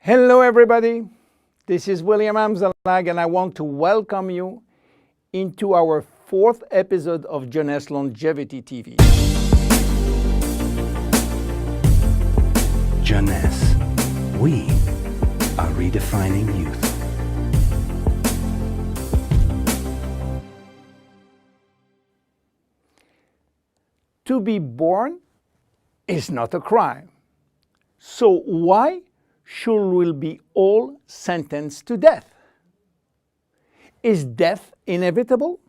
Hello everybody, this is William Amzalag and I want to welcome you into our fourth episode of Jeunesse Longevity TV. Jeunesse, we are redefining youth. To be born is not a crime. So why should we be all sentenced to death? Is death inevitable?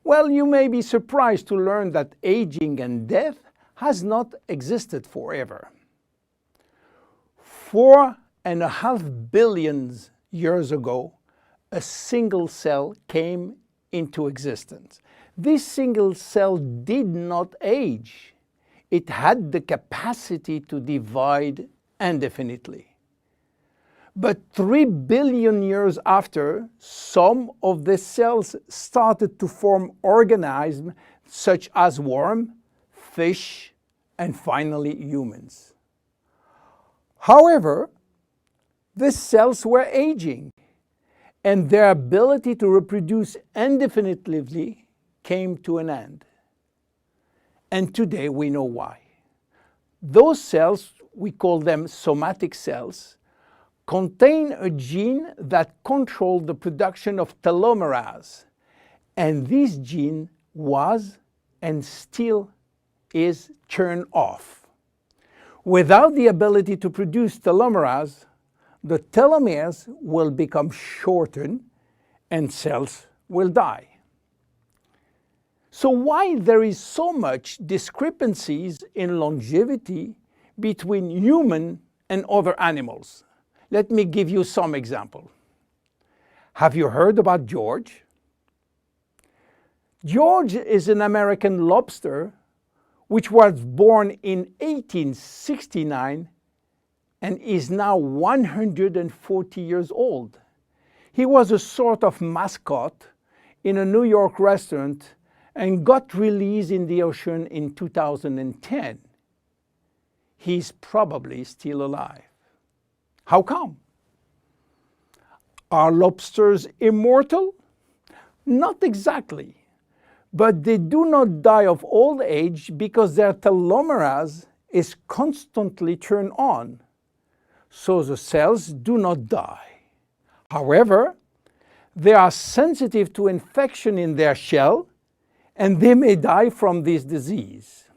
Well, you may be surprised to learn that aging and death has not existed forever. 4.5 billion years ago, a single cell came into existence. This single cell did not age. It had the capacity to divide indefinitely. But 3 billion years after, some of the cells started to form organisms such as worms, fish, and finally humans. However, the cells were aging, and their ability to reproduce indefinitely came to an end. And today we know why. Those cells, we call them somatic cells, contain a gene that controls the production of telomerase. And this gene was and still is turned off. Without the ability to produce telomerase, the telomeres will become shortened and cells will die. So why there is so much discrepancies in longevity between human and other animals? Let me give you some example. Have you heard about George? George is an American lobster which was born in 1869 and is now 140 years old. He was a sort of mascot in a New York restaurant and got released in the ocean in 2010. He's probably still alive. How come? Are lobsters immortal? Not exactly, but they do not die of old age because their telomerase is constantly turned on, so the cells do not die. However, they are sensitive to infection in their shell, and they may die from this disease.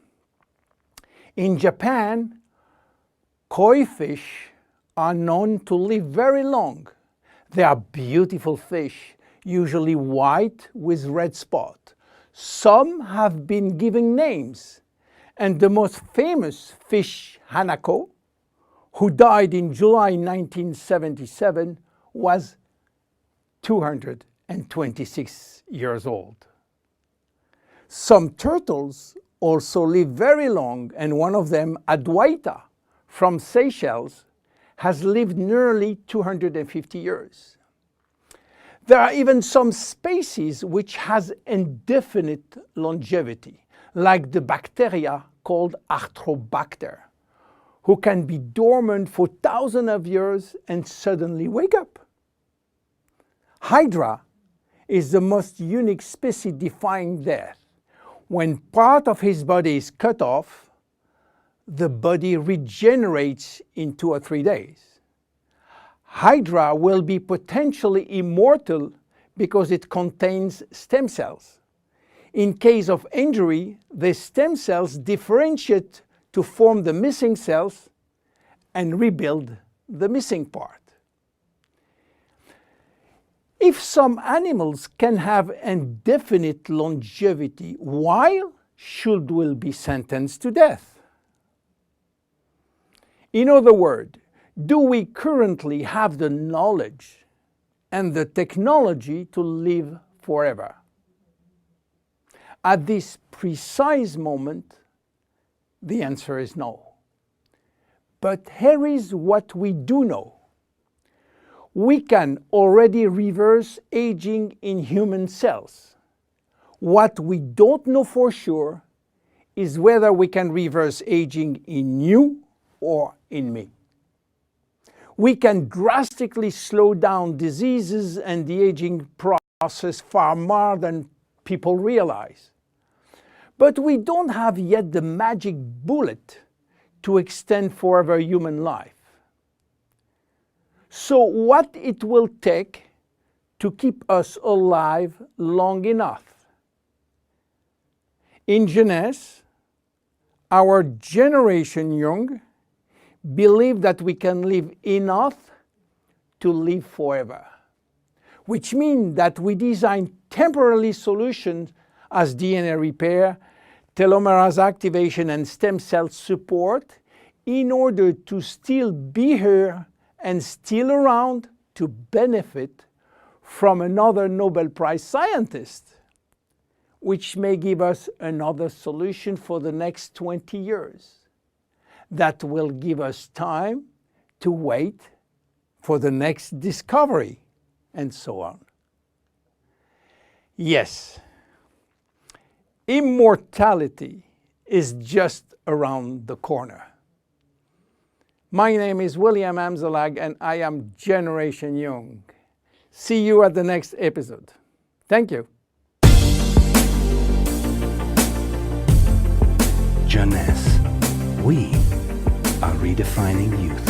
In Japan, koi fish are known to live very long. They are beautiful fish, usually white with red spot. Some have been given names, and the most famous fish, Hanako, who died in July 1977, was 226 years old. Some turtles also live very long, and one of them, Adwaita, from Seychelles, has lived nearly 250 years. There are even some species which has indefinite longevity, like the bacteria called Arthrobacter, who can be dormant for thousands of years and suddenly wake up. Hydra is the most unique species defying death. When part of his body is cut off, the body regenerates in 2 or 3 days. Hydra will be potentially immortal because it contains stem cells. In case of injury, the stem cells differentiate to form the missing cells and rebuild the missing part. If some animals can have indefinite longevity, why should we be sentenced to death? In other words, do we currently have the knowledge and the technology to live forever? At this precise moment, the answer is no. But here is what we do know. We can already reverse aging in human cells. What we don't know for sure is whether we can reverse aging in you or in me. we can drastically slow down diseases and the aging process far more than people realize. But we don't have yet the magic bullet to extend forever human life. So what it will take to keep us alive long enough? In Jeunesse, our generation young believe that we can live enough to live forever, which means that we design temporary solutions as DNA repair, telomerase activation, and stem cell support in order to still be here and still around to benefit from another Nobel Prize scientist, which may give us another solution for the next 20 years. That will give us time to wait for the next discovery, and so on. Yes, immortality is just around the corner. My name is William Amzalag, and I am Generation Young. See you at the next episode. Thank you. Jeunesse. We are redefining youth.